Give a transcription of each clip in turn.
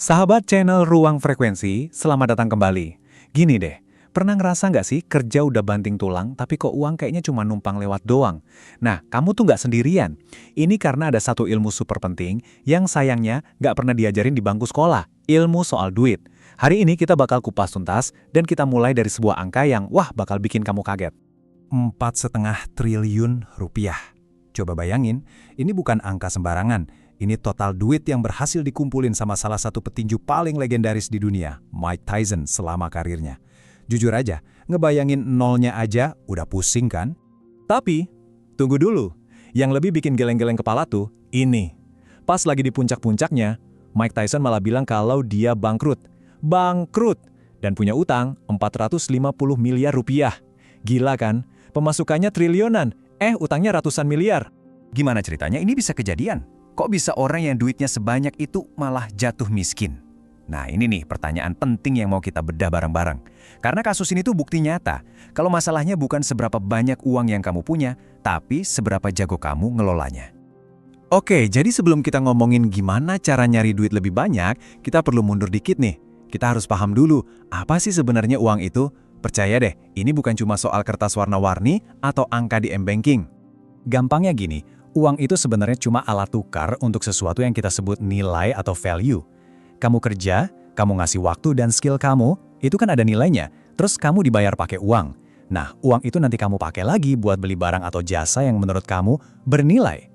Sahabat channel Ruang Frekuensi, selamat datang kembali. Gini deh, pernah ngerasa nggak sih kerja udah banting tulang, tapi kok uang kayaknya cuma numpang lewat doang? Nah, kamu tuh nggak sendirian. Ini karena ada satu ilmu super penting yang sayangnya nggak pernah diajarin di bangku sekolah, ilmu soal duit. Hari ini kita bakal kupas tuntas, dan kita mulai dari sebuah angka yang wah bakal bikin kamu kaget. 4,5 triliun rupiah. Coba bayangin, ini bukan angka sembarangan. Ini total duit yang berhasil dikumpulin sama salah satu petinju paling legendaris di dunia, Mike Tyson selama karirnya. Jujur aja, ngebayangin nolnya aja udah pusing kan? Tapi, tunggu dulu. Yang lebih bikin geleng-geleng kepala tuh, ini. Pas lagi di puncak-puncaknya, Mike Tyson malah bilang kalau dia bangkrut. Bangkrut! Dan punya utang 450 miliar rupiah. Gila kan? Pemasukannya triliunan, utangnya ratusan miliar. Gimana ceritanya ini bisa kejadian? Kok bisa orang yang duitnya sebanyak itu malah jatuh miskin? Nah ini nih pertanyaan penting yang mau kita bedah bareng-bareng. Karena kasus ini tuh bukti nyata. Kalau masalahnya bukan seberapa banyak uang yang kamu punya, tapi seberapa jago kamu ngelolanya. Oke, jadi sebelum kita ngomongin gimana cara nyari duit lebih banyak, kita perlu mundur dikit nih. Kita harus paham dulu, apa sih sebenarnya uang itu? Percaya deh, ini bukan cuma soal kertas warna-warni atau angka di m-banking. Gampangnya gini, uang itu sebenarnya cuma alat tukar untuk sesuatu yang kita sebut nilai atau value. Kamu kerja, kamu ngasih waktu dan skill kamu, itu kan ada nilainya. Terus kamu dibayar pakai uang. Nah, uang itu nanti kamu pakai lagi buat beli barang atau jasa yang menurut kamu bernilai.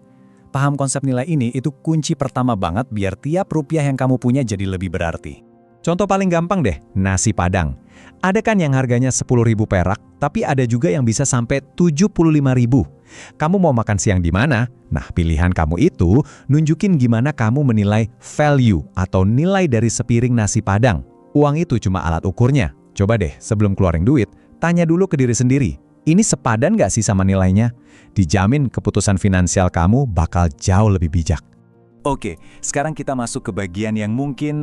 Paham konsep nilai ini itu kunci pertama banget biar tiap rupiah yang kamu punya jadi lebih berarti. Contoh paling gampang deh, nasi Padang. Ada kan yang harganya 10.000 perak, tapi ada juga yang bisa sampai 75.000. Kamu mau makan siang di mana? Nah, pilihan kamu itu nunjukin gimana kamu menilai value atau nilai dari sepiring nasi Padang. Uang itu cuma alat ukurnya. Coba deh, sebelum keluarin duit, tanya dulu ke diri sendiri. Ini sepadan nggak sih sama nilainya? Dijamin keputusan finansial kamu bakal jauh lebih bijak. Oke, sekarang kita masuk ke bagian yang mungkin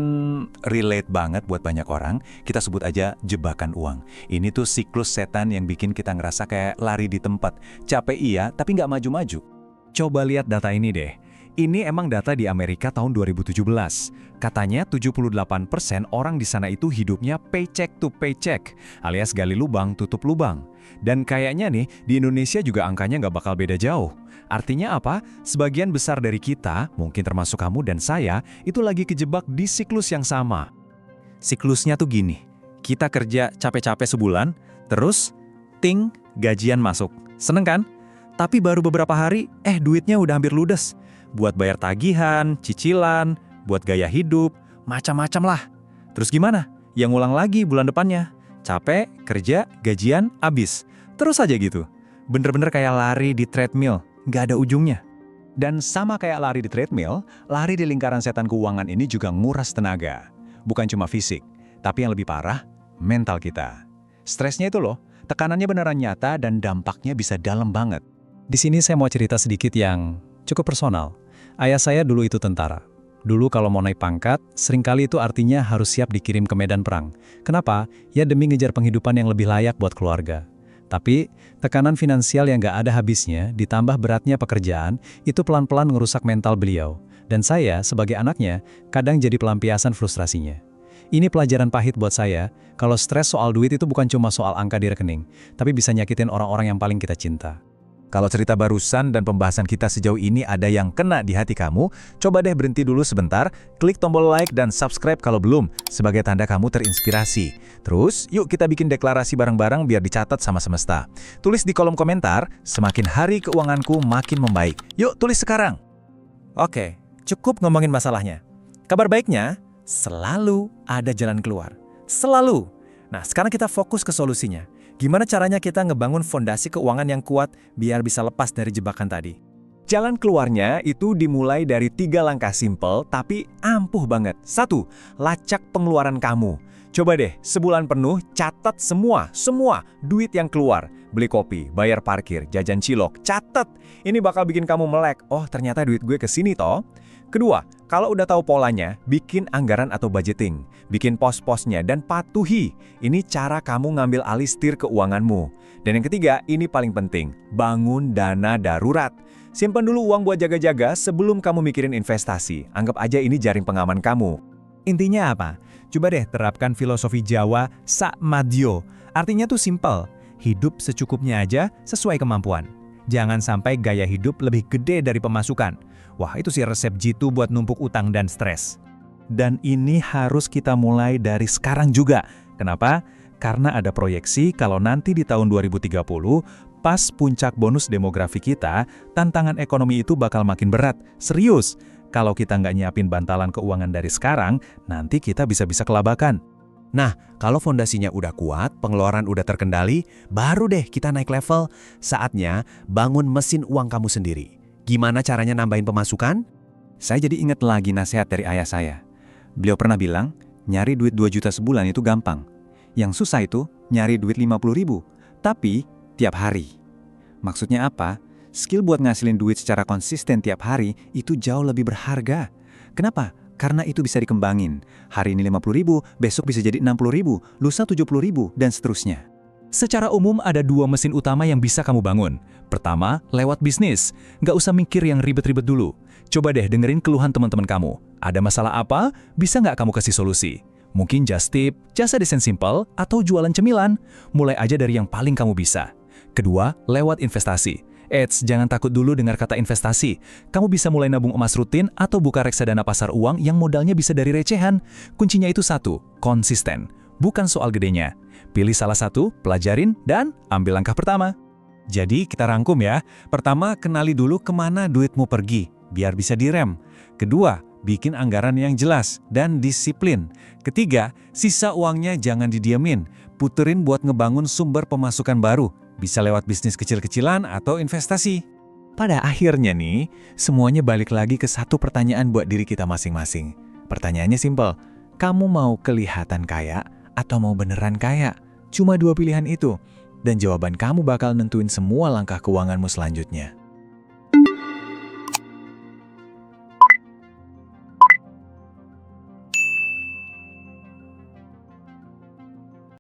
relate banget buat banyak orang. Kita sebut aja jebakan uang. Ini tuh siklus setan yang bikin kita ngerasa kayak lari di tempat. Capek iya, tapi nggak maju-maju. Coba lihat data ini deh. Ini emang data di Amerika tahun 2017. Katanya 78% orang di sana itu hidupnya paycheck to paycheck, alias gali lubang tutup lubang. Dan kayaknya nih, di Indonesia juga angkanya nggak bakal beda jauh. Artinya apa? Sebagian besar dari kita, mungkin termasuk kamu dan saya, itu lagi kejebak di siklus yang sama. Siklusnya tuh gini, kita kerja capek-capek sebulan, terus, ting, gajian masuk. Seneng kan? Tapi baru beberapa hari, duitnya udah hampir ludes. Buat bayar tagihan, cicilan, buat gaya hidup, macam-macam lah. Terus gimana? Yang ngulang lagi bulan depannya. Capek, kerja, gajian, abis. Terus aja gitu. Bener-bener kayak lari di treadmill, nggak ada ujungnya. Dan sama kayak lari di treadmill, lari di lingkaran setan keuangan ini juga nguras tenaga. Bukan cuma fisik, tapi yang lebih parah, mental kita. Stresnya itu loh, tekanannya beneran nyata dan dampaknya bisa dalam banget. Di sini saya mau cerita sedikit yang cukup personal. Ayah saya dulu itu tentara. Dulu kalau mau naik pangkat, seringkali itu artinya harus siap dikirim ke medan perang. Kenapa? Ya demi ngejar penghidupan yang lebih layak buat keluarga. Tapi, tekanan finansial yang gak ada habisnya, ditambah beratnya pekerjaan, itu pelan-pelan ngerusak mental beliau. Dan saya, sebagai anaknya, kadang jadi pelampiasan frustrasinya. Ini pelajaran pahit buat saya, kalau stres soal duit itu bukan cuma soal angka di rekening, tapi bisa nyakitin orang-orang yang paling kita cinta. Kalau cerita barusan dan pembahasan kita sejauh ini ada yang kena di hati kamu, coba deh berhenti dulu sebentar, klik tombol like dan subscribe kalau belum, sebagai tanda kamu terinspirasi. Terus, yuk kita bikin deklarasi bareng-bareng biar dicatat sama semesta. Tulis di kolom komentar, semakin hari keuanganku makin membaik. Yuk tulis sekarang. Oke, cukup ngomongin masalahnya. Kabar baiknya, selalu ada jalan keluar. Selalu. Nah, sekarang kita fokus ke solusinya. Gimana caranya kita ngebangun fondasi keuangan yang kuat biar bisa lepas dari jebakan tadi? Jalan keluarnya itu dimulai dari 3 langkah simpel tapi ampuh banget. 1. Lacak pengeluaran kamu. Coba deh, sebulan penuh catat semua duit yang keluar. Beli kopi, bayar parkir, jajan cilok, catat. Ini bakal bikin kamu melek. Oh, ternyata duit gue kesini toh. Kedua, kalau udah tahu polanya, bikin anggaran atau budgeting. Bikin pos-posnya dan patuhi. Ini cara kamu ngambil alih setir keuanganmu. Dan yang ketiga, ini paling penting. Bangun dana darurat. Simpan dulu uang buat jaga-jaga sebelum kamu mikirin investasi. Anggap aja ini jaring pengaman kamu. Intinya apa? Coba deh terapkan filosofi Jawa Sakmadyo. Artinya tuh simple, hidup secukupnya aja sesuai kemampuan. Jangan sampai gaya hidup lebih gede dari pemasukan. Wah, itu sih resep jitu buat numpuk utang dan stres. Dan ini harus kita mulai dari sekarang juga. Kenapa? Karena ada proyeksi kalau nanti di tahun 2030, pas puncak bonus demografi kita, tantangan ekonomi itu bakal makin berat. Serius! Kalau kita nggak nyiapin bantalan keuangan dari sekarang, nanti kita bisa-bisa kelabakan. Nah, kalau fondasinya udah kuat, pengeluaran udah terkendali, baru deh kita naik level. Saatnya bangun mesin uang kamu sendiri. Gimana caranya nambahin pemasukan? Saya jadi ingat lagi nasihat dari ayah saya. Beliau pernah bilang, nyari duit 2 juta sebulan itu gampang. Yang susah itu nyari duit 50.000, tapi tiap hari. Maksudnya apa? Skill buat ngasilin duit secara konsisten tiap hari itu jauh lebih berharga. Kenapa? Karena itu bisa dikembangin. Hari ini 50.000, besok bisa jadi 60.000, lusa 70.000, dan seterusnya. Secara umum ada 2 mesin utama yang bisa kamu bangun. Pertama, lewat bisnis. Nggak usah mikir yang ribet-ribet dulu. Coba deh dengerin keluhan teman-teman kamu. Ada masalah apa? Bisa nggak kamu kasih solusi? Mungkin just tip, jasa desain simple, atau jualan cemilan. Mulai aja dari yang paling kamu bisa. Kedua, lewat investasi. Jangan takut dulu dengar kata investasi. Kamu bisa mulai nabung emas rutin atau buka reksadana pasar uang yang modalnya bisa dari recehan. Kuncinya itu satu, konsisten. Bukan soal gedenya. Pilih salah satu, pelajarin, dan ambil langkah pertama. Jadi kita rangkum ya. Pertama, kenali dulu kemana duitmu pergi, biar bisa direm. Kedua, bikin anggaran yang jelas dan disiplin. Ketiga, sisa uangnya jangan didiamin. Puterin buat ngebangun sumber pemasukan baru. Bisa lewat bisnis kecil-kecilan atau investasi. Pada akhirnya nih, semuanya balik lagi ke satu pertanyaan buat diri kita masing-masing. Pertanyaannya simpel, kamu mau kelihatan kaya atau mau beneran kaya? Cuma 2 pilihan itu, dan jawaban kamu bakal nentuin semua langkah keuanganmu selanjutnya.